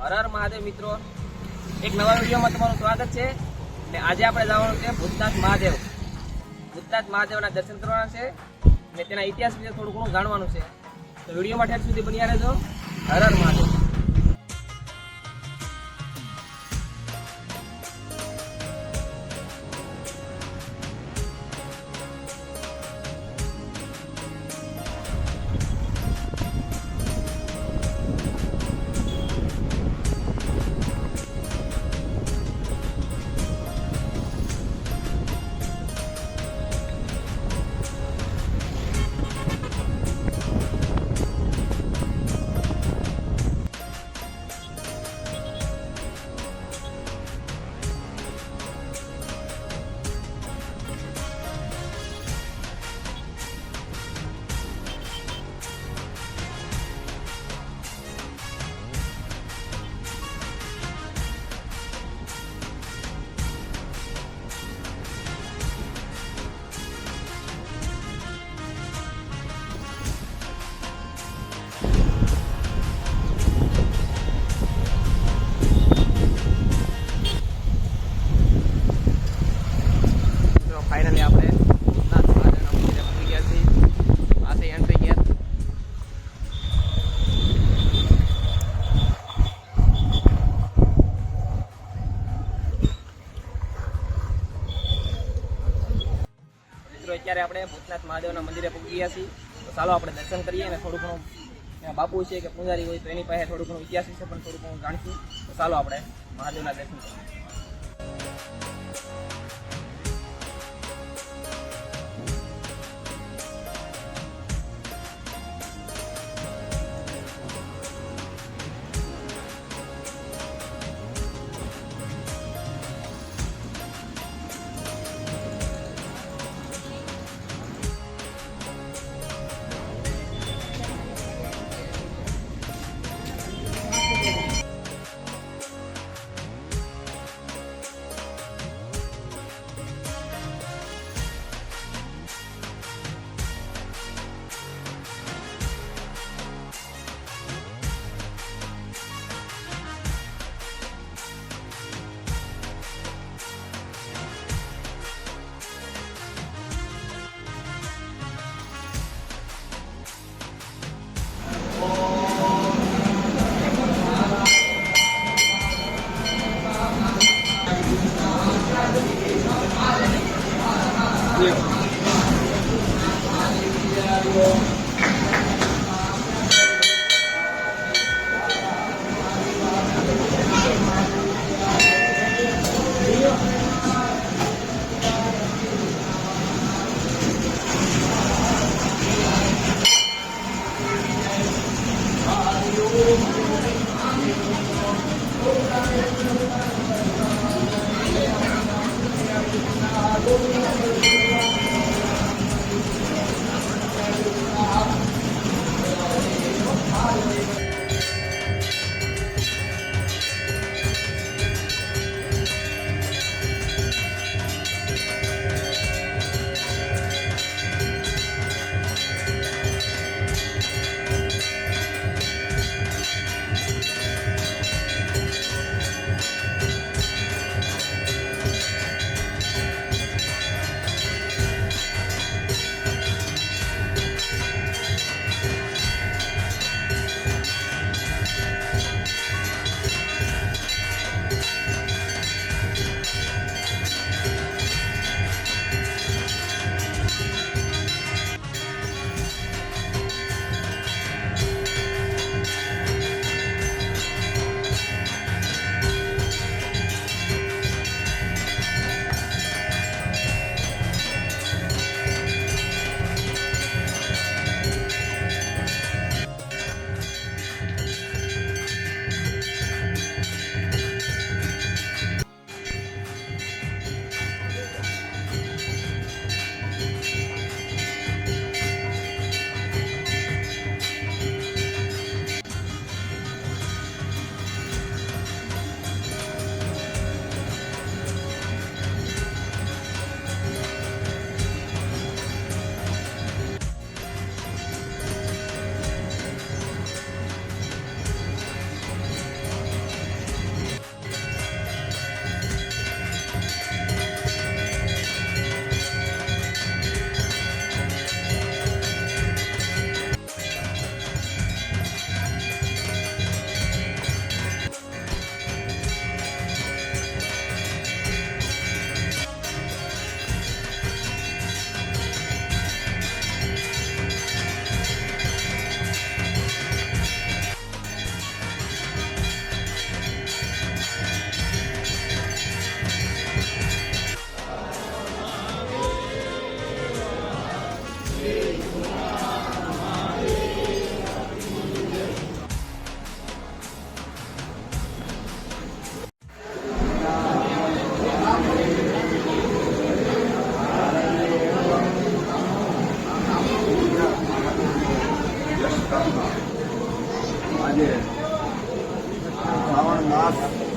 હર હર મહાદેવ મિત્રો, એક નવા વિડીયોમાં તમારું સ્વાગત છે. ને આજે આપણે જવાનું છે ભૂતનાથ મહાદેવ. ભૂતનાથ મહાદેવના દર્શન કરવાના છે અને તેના ઇતિહાસ વિશે થોડું ઘણું જાણવાનું છે. તો વિડીયોમાં ઠેઠ સુધી બન્યા રહેજો. હર હર મહાદેવ. ફાઇનલી આપણે ભૂતનાથ મહાદેવના મંદિરે પહોંચી ગયા છીએ. આ છે એન્ટ્રી ગેટ. મિત્રો અત્યારે આપણે ભૂતનાથ મહાદેવના મંદિરે પહોંચી ગયા છીએ. તો ચાલો આપણે દર્શન કરીએ અને થોડું ઘણું ત્યાં બાપુ છે કે પૂજારી હોય તો એની પાસે થોડું ઘણું ઇતિહાસ વિશે પણ થોડું ઘણું જાણીશું. તો ચાલો આપણે મહાદેવના દર્શન કરીએ. આ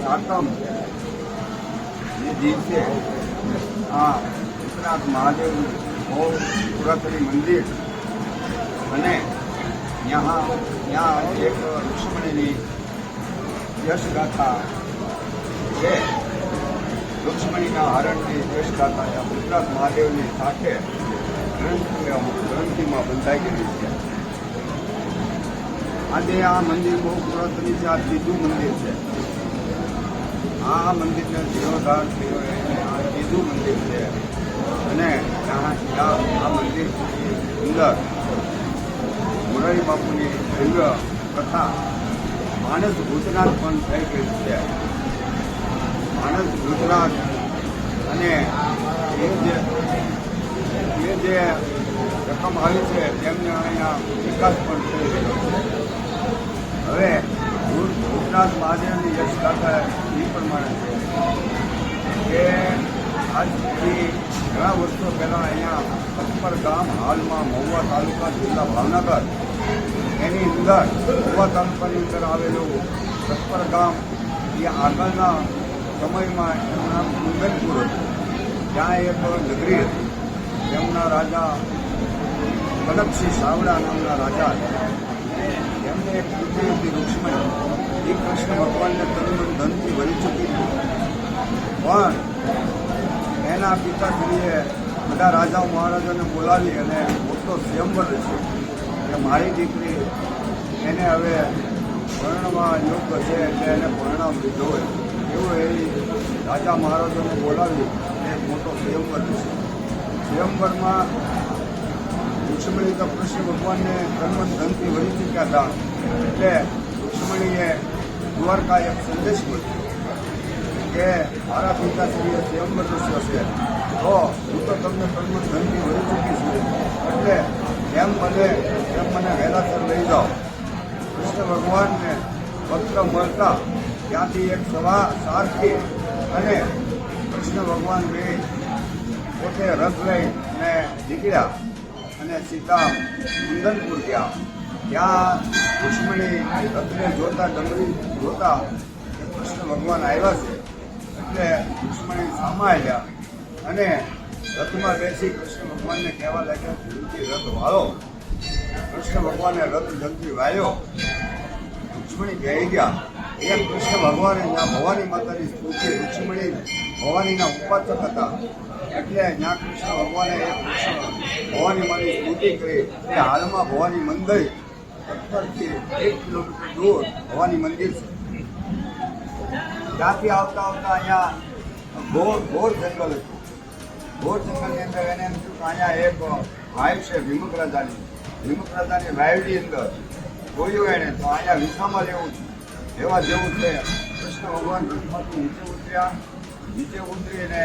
સાતમ જે દિવસે આ ભૂતનાથ મહાદેવનું બહુ પુરાતન મંદિર અને ત્યાં એક રુક્ષ્મણીની યશગાથા છે. રુક્ષ્મણીના હરણની યશગાથા ત્યાં ભૂતનાથ મહાદેવની સાથે ગ્રંથિમાં બંધાઈ ગયેલી છે. આજે આ મંદિર બહુ પુરાતન છે. આ ત્રીજું મંદિર છે. આ મંદિરને જીર્ણોદ્ધાર થયો એને આ ત્રીજું મંદિર છે. અને આ મંદિરની અંદર મોરારી બાપુની દિવ્ય કથા માનસ ભૂતનાથ પણ થઈ ગઈ છે. માનસ ભૂતનાથ અને એ જે રકમ આવી છે તેમને અહીંયા વિકાસ પણ થઈ રહ્યો છે. હવે ભૂતનાથ મહાદેવની યશગાથા એ પ્રમાણે છે કે આજથી ઘણા વર્ષો પહેલાં અહીંયા કચ્છપર ગામ હાલમાં મહુવા તાલુકા જિલ્લા ભાવનગર એની અંદર મહુવા તાલુકાની અંદર આવેલું કચ્છપર ગામ એ આગળના સમયમાં એનું નામ કુંદનપુર હતું. ત્યાં એક નગરી હતી. તેમના રાજા કનકસિંહ સાવડા નામના રાજા હતા. એમને એક પુત્રી હતી રુક્ષ્મણી. એ કૃષ્ણ ભગવાનને તનમન ધનથી વળી ચૂકી હતી. પણ એના પિતાશ્રીએ બધા રાજાઓ મહારાજાને બોલાવી અને મોટો સ્વયંવર રચ્યો કે મારી દીકરી એને હવે પરણવા યોગ્ય છે એટલે એને પરણાવ લીધો હોય એવું એ રાજા મહારાજાને બોલાવી અને એક મોટો સ્વયંવર રચ્યો. સ્વયંવરમાં રુક્ષ્મણી તો કૃષ્ણ ભગવાનને તનમન ધનથી વળી ચૂક્યા હતા. એટલે રુક્ષ્મણીએ દ્વારકા એક સંદેશ મોકલ્યો કે મારા પિતાશ્રીએ સ્વયંવર રચ્યો છે તો હું તો તમને તનમન ધનથી વળી ચૂકી છું. એટલે જેમ બને તેમ મને વહેલાસર લઈ જાઓ. કૃષ્ણ ભગવાનને પત્ર મળતા ત્યાંથી એક સારથી અને કૃષ્ણ ભગવાન બે પોતે રથ લઈને નીકળ્યા અને સીધા કુંદનપુર ગયા. ત્યાં રુક્ષ્મણી રથને જોતા ડમરી જોતા કૃષ્ણ ભગવાન આવ્યા છે એટલે રુક્ષ્મણી સામા આવ્યા અને રથમાં બેસી કૃષ્ણ ભગવાનને કહેવા લાગ્યા જલ્દી રથ વાળો. કૃષ્ણ ભગવાને રથ જલ્દી વાળ્યો. રુક્ષ્મણી કહી ગયા. એ કૃષ્ણ ભગવાને ત્યાં ભવાની માતાની સ્તુતિ. રુક્ષ્મણી ભવાનીના ઉપાસક હતા એટલે ત્યાં કૃષ્ણ ભગવાને ભવાની માની સ્તુતિ કરી. એ હાલમાં ભવાની મંદિર 70 થી 1 કિલોમીટર દૂર ભવાની મંદિર છે. ત્યાંથી આવતા અહીંયા ઘોર જંગલ હતું. ઘોર જંગલની અંદર એને એમ થયું કે અહીંયા એક વાઇફ છે ભીમક રાજાની. ભીમક રાજાની વાઇફની અંદર જોયું એને તો અહીંયા વિસામાં લેવા જેવું છે. કૃષ્ણ ભગવાન રથમાંથી નીચે ઉતર્યા. નીચે ઉતરીને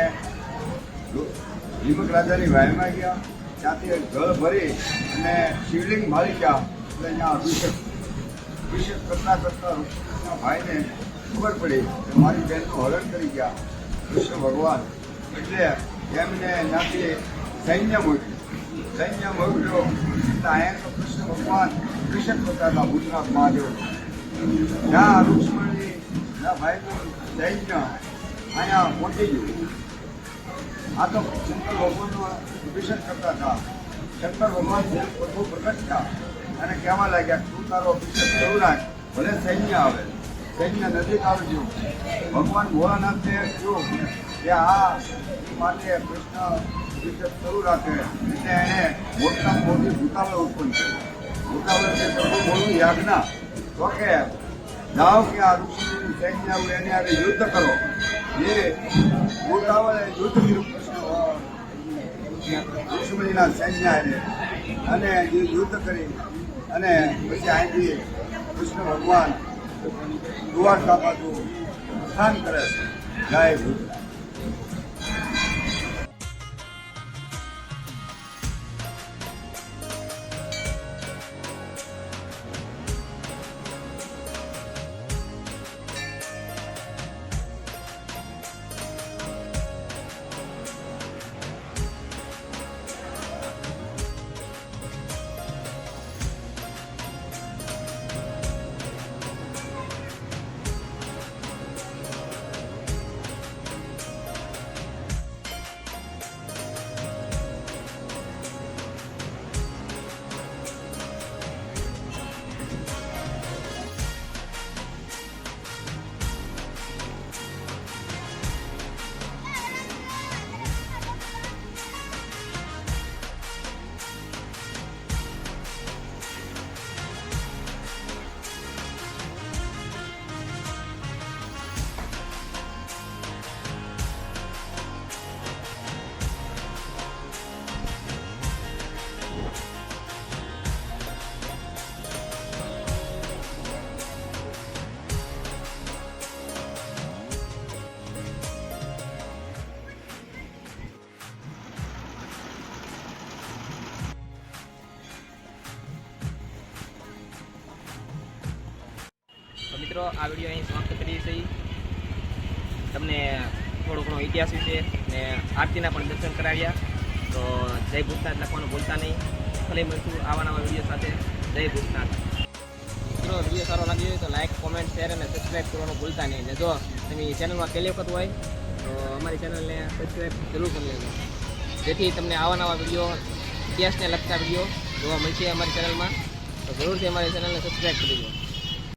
ભીમક રાજાની વાયમાં ગયા. ત્યાંથી જળ ભરી અને શિવલિંગ મારી ગયા. એટલે અહીંયા અભિષેક કરતા ઋષિના ભાઈને ખબર પડી કે મારી બહેનનું હરણ કરી ગયા કૃષ્ણ ભગવાન. એટલે એમને ત્યાંથી સૈન્ય મોકલ્યું. એટલે અહીંયા તો કૃષ્ણ ભગવાન અભિષેક કરતા હતા ભૂતનાથ મહાદેવ. ત્યાં રુક્ષ્મણી ભાઈનું સૈન્ય અહીંયા પહોંચી ગયું. આ તો શંકર ભગવાનનો અભિષેક કરતા હતા. શંકર ભગવાન પ્રભુ પ્રગટ થયા અને કહેવા લાગ્યા તું તારો અભિષેક કરું નાખ, ભલે સૈન્ય આવે. સૈન્ય નજીક આવજો. ભગવાન ભોળાનાથે કહ્યું કે આ માટે કૃષ્ણ અભિષેક શરૂ રાખે. એટલે એણે મોટામાં મોટી ભૂતાવળ ઉત્પન્ન કરી. ભૂતાવળ છે પ્રભુ બોલવું યાજ્ઞા તો કે જાઓ કે આ ઋષિની સૈન્ય આવું એને આગળ યુદ્ધ કરો. એ ભૂતાવળે યુદ્ધ કર્યું ઋષિમણીના સૈન્ય અને જે યુદ્ધ કરી અને પછી અહીંથી કૃષ્ણ ભગવાન દ્વારકા બાજુ પ્રસ્થાન કરે છે. જય ભૂતનાથ. મિત્રો આ વિડીયો અહીં સમાપ્ત કરીએ છીએ. તમને થોડો ઘણો ઇતિહાસ વિશે ને આરતીના પણ દર્શન કરાવ્યા. તો જય ભૂતનાથ લખવાનું ભૂલતા નહીં. ફરી મળીશું આવા નવા વિડીયો સાથે. જય ભૂતનાથ. મિત્રો વિડીયો સારો લાગ્યો હોય તો લાઈક, કોમેન્ટ, શેર અને સબસ્ક્રાઈબ કરવાનું ભૂલતા નહીં. ને જો તમે ચેનલમાં પહેલી વખત હોય તો અમારી ચેનલને સબસ્ક્રાઈબ જરૂર કરી લેજો, જેથી તમને આવા નવા વિડીયો, ઇતિહાસને લગતા વિડીયો જોવા મળશે અમારી ચેનલમાં. તો જરૂરથી અમારી ચેનલને સબસ્ક્રાઈબ કરી દેજો.